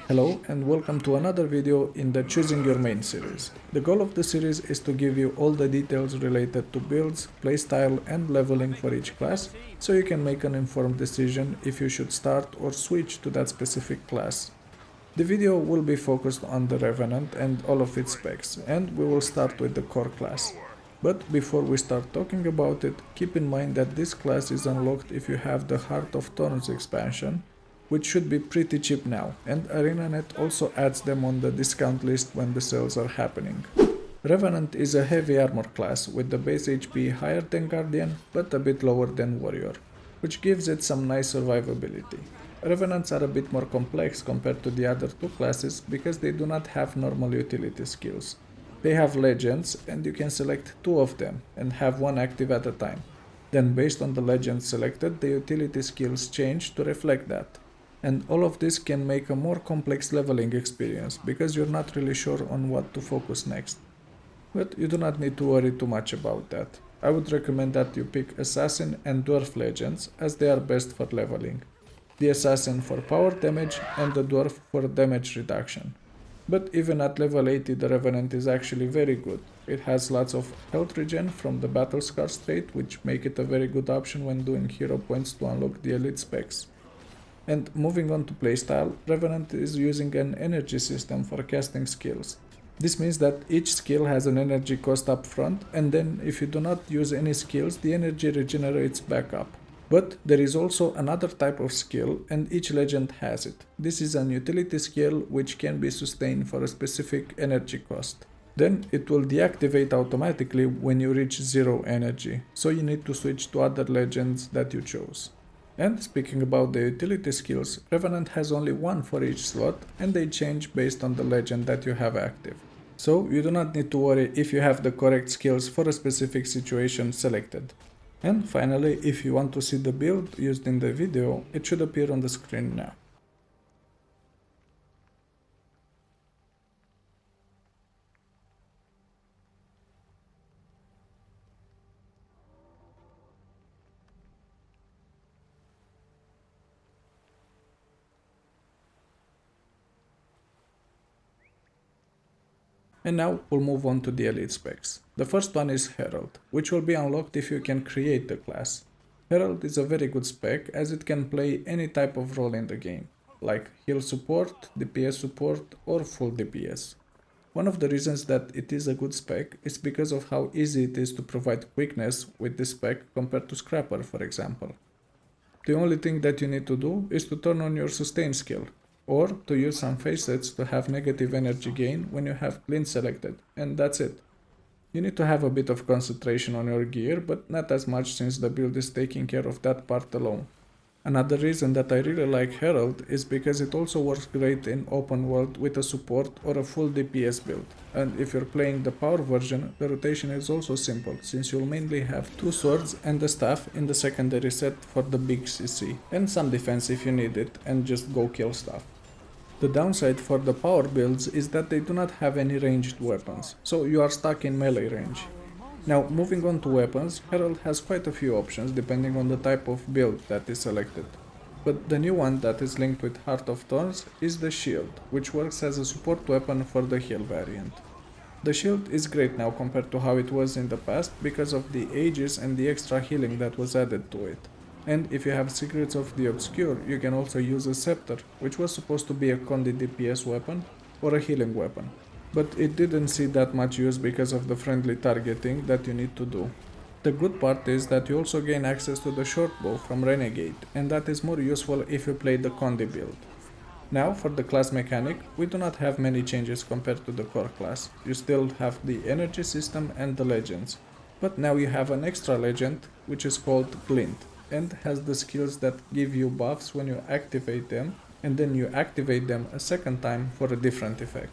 Hello and welcome to another video in the Choosing Your Main series. The goal of the series is to give you all the details related to builds, playstyle and leveling for each class, so you can make an informed decision if you should start or switch to that specific class. The video will be focused on the Revenant and all of its specs, and we will start with the core class. But before we start talking about it, keep in mind that this class is unlocked if you have the Heart of Thorns expansion, which should be pretty cheap now, and ArenaNet also adds them on the discount list when the sales are happening. Revenant is a heavy armor class with the base HP higher than Guardian but a bit lower than Warrior, which gives it some nice survivability. Revenants are a bit more complex compared to the other two classes because they do not have normal utility skills. They have legends and you can select two of them and have one active at a time. Then based on the legends selected, the utility skills change to reflect that. And all of this can make a more complex leveling experience because you're not really sure on what to focus next. But you do not need to worry too much about that. I would recommend that you pick Assassin and Dwarf legends as they are best for leveling. The Assassin for power damage and the Dwarf for damage reduction. But even at level 80 the Revenant is actually very good. It has lots of health regen from the Battle Scars trait, which make it a very good option when doing hero points to unlock the elite specs. And moving on to playstyle, Revenant is using an energy system for casting skills. This means that each skill has an energy cost up front, and then if you do not use any skills, the energy regenerates back up. But there is also another type of skill, and each legend has it. This is an utility skill which can be sustained for a specific energy cost. Then it will deactivate automatically when you reach 0 energy, so you need to switch to other legends that you chose. And speaking about the utility skills, Revenant has only one for each slot and they change based on the legend that you have active. So you do not need to worry if you have the correct skills for a specific situation selected. And finally, if you want to see the build used in the video, it should appear on the screen now. And now we'll move on to the elite specs. The first one is Herald, which will be unlocked if you can create the class. Herald is a very good spec as it can play any type of role in the game, like heal support, DPS support or full DPS. One of the reasons that it is a good spec is because of how easy it is to provide quickness with this spec compared to Scrapper, for example. The only thing that you need to do is to turn on your sustain skill, or to use some facets to have negative energy gain when you have clean selected, and that's it. You need to have a bit of concentration on your gear, but not as much since the build is taking care of that part alone. Another reason that I really like Herald is because it also works great in open world with a support or a full DPS build. And if you're playing the power version, the rotation is also simple, since you'll mainly have 2 swords and a staff in the secondary set for the big CC, and some defense if you need it, and just go kill stuff. The downside for the power builds is that they do not have any ranged weapons, so you are stuck in melee range. Now, moving on to weapons, Herald has quite a few options depending on the type of build that is selected. But the new one that is linked with Heart of Thorns is the shield, which works as a support weapon for the heal variant. The shield is great now compared to how it was in the past because of the aegis and the extra healing that was added to it. And if you have Secrets of the Obscure, you can also use a Scepter, which was supposed to be a Condi DPS weapon or a healing weapon. But it didn't see that much use because of the friendly targeting that you need to do. The good part is that you also gain access to the short bow from Renegade, and that is more useful if you play the Condi build. Now for the class mechanic, we do not have many changes compared to the core class. You still have the energy system and the legends. But now you have an extra legend, which is called Glint, and has the skills that give you buffs when you activate them, and then you activate them a second time for a different effect.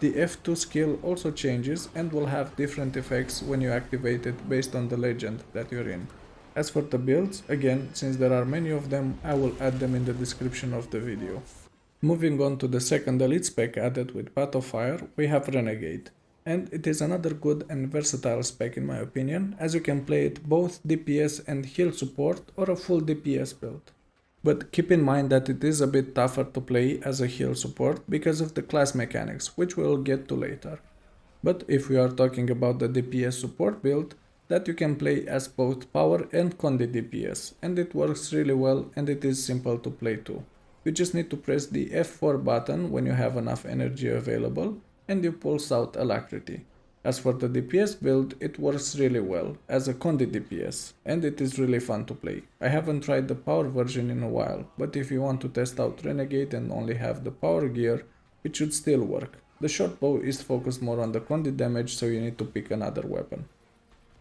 The F2 skill also changes and will have different effects when you activate it based on the legend that you're in. As for the builds, again, since there are many of them, I will add them in the description of the video. Moving on to the second elite spec added with Path of Fire, we have Renegade. And it is another good and versatile spec in my opinion, as you can play it both DPS and heal support or a full DPS build. But keep in mind that it is a bit tougher to play as a heal support because of the class mechanics, which we'll get to later. But if we are talking about the DPS support build, that you can play as both power and condi DPS, and it works really well and it is simple to play too. You just need to press the F4 button when you have enough energy available and you pulse out Alacrity. As for the DPS build, it works really well as a condi DPS and it is really fun to play. I haven't tried the power version in a while, but if you want to test out Renegade and only have the power gear, it should still work. The short bow is focused more on the condi damage, so you need to pick another weapon.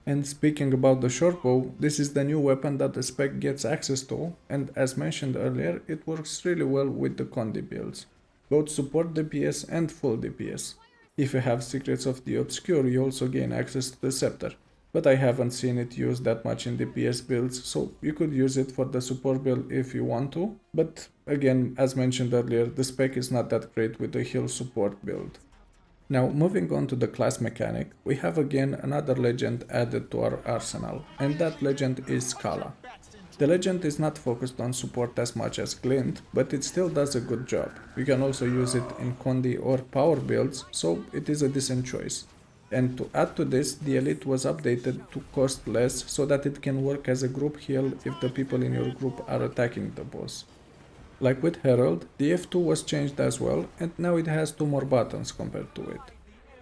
And speaking about the short bow, this is the new weapon that the spec gets access to, and as mentioned earlier, it works really well with the condi builds, both support DPS and full DPS. If you have Secrets of the Obscure, you also gain access to the scepter, but I haven't seen it used that much in DPS builds, so you could use it for the support build if you want to, but again, as mentioned earlier, the spec is not that great with the heal support build. Now, moving on to the class mechanic, we have again another legend added to our arsenal, and that legend is Scala. The legend is not focused on support as much as Glint, but it still does a good job. You can also use it in condi or power builds, so it is a decent choice. And to add to this, the elite was updated to cost less so that it can work as a group heal if the people in your group are attacking the boss. Like with Herald, the F2 was changed as well, and now it has 2 more buttons compared to it,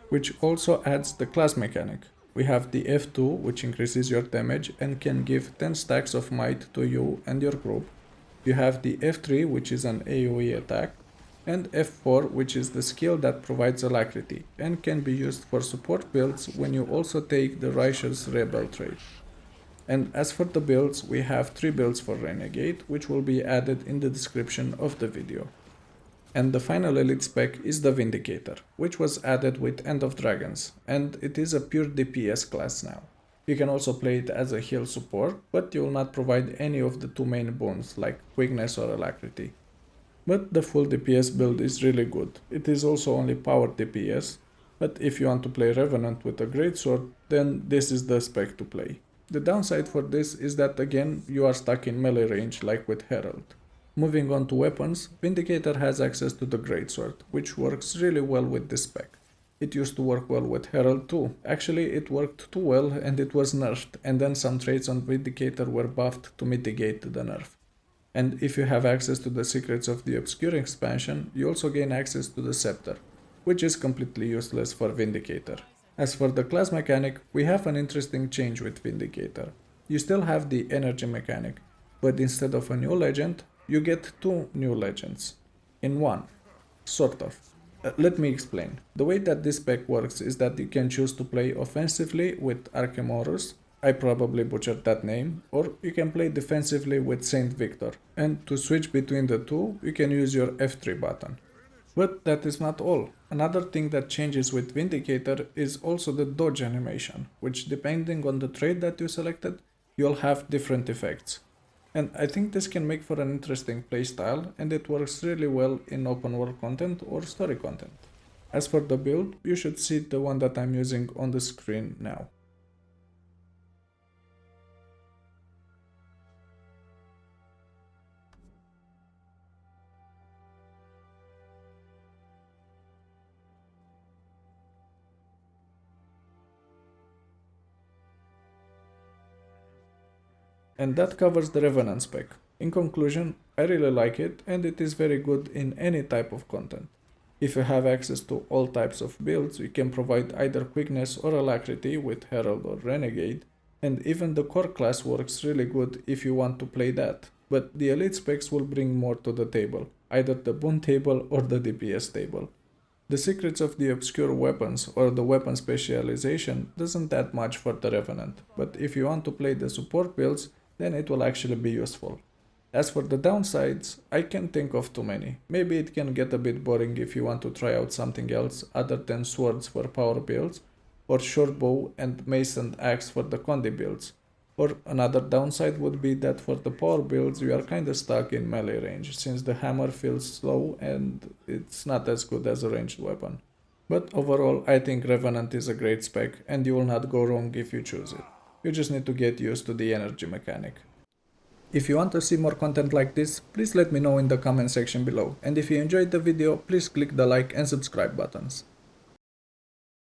which also adds the class mechanic. We have the F2, which increases your damage and can give 10 stacks of might to you and your group. You have the F3, which is an AoE attack, and F4, which is the skill that provides Alacrity and can be used for support builds when you also take the Righteous Rebel trait. And as for the builds, we have 3 builds for Renegade, which will be added in the description of the video. And the final elite spec is the Vindicator, which was added with End of Dragons, and it is a pure DPS class now. You can also play it as a heal support, but you will not provide any of the 2 main boons like Quickness or Alacrity. But the full DPS build is really good. It is also only powered DPS, but if you want to play Revenant with a greatsword, then this is the spec to play. The downside for this is that again you are stuck in melee range like with Herald. Moving on to weapons, Vindicator has access to the greatsword, which works really well with this spec. It used to work well with Herald too. Actually, it worked too well and it was nerfed, and then some traits on Vindicator were buffed to mitigate the nerf. And if you have access to the Secrets of the Obscure expansion, you also gain access to the scepter, which is completely useless for Vindicator. As for the class mechanic, we have an interesting change with Vindicator. You still have the energy mechanic, but instead of a new legend, you get 2 new legends. In one. Sort of. Let me explain. The way that this spec works is that you can choose to play offensively with Archemorus, I probably butchered that name, or you can play defensively with Saint Victor, and to switch between the two, you can use your F3 button. But that is not all. Another thing that changes with Vindicator is also the dodge animation, which depending on the trait that you selected, you'll have different effects. And I think this can make for an interesting playstyle, and it works really well in open world content or story content. As for the build, you should see the one that I'm using on the screen now. And that covers the Revenant spec. In conclusion, I really like it and it is very good in any type of content. If you have access to all types of builds, you can provide either quickness or alacrity with Herald or Renegade, and even the core class works really good if you want to play that. But the elite specs will bring more to the table, either the boon table or the DPS table. The secrets of the obscure weapons or the weapon specialization doesn't add much for the Revenant, but if you want to play the support builds, then it will actually be useful. As for the downsides, I can't think of too many. Maybe it can get a bit boring if you want to try out something else other than swords for power builds, or short bow and mace and axe for the condi builds. Or another downside would be that for the power builds you are kinda stuck in melee range, since the hammer feels slow and it's not as good as a ranged weapon. But overall, I think Revenant is a great spec and you will not go wrong if you choose it. You just need to get used to the energy mechanic. If you want to see more content like this, please let me know in the comment section below, and if you enjoyed the video, please click the like and subscribe buttons.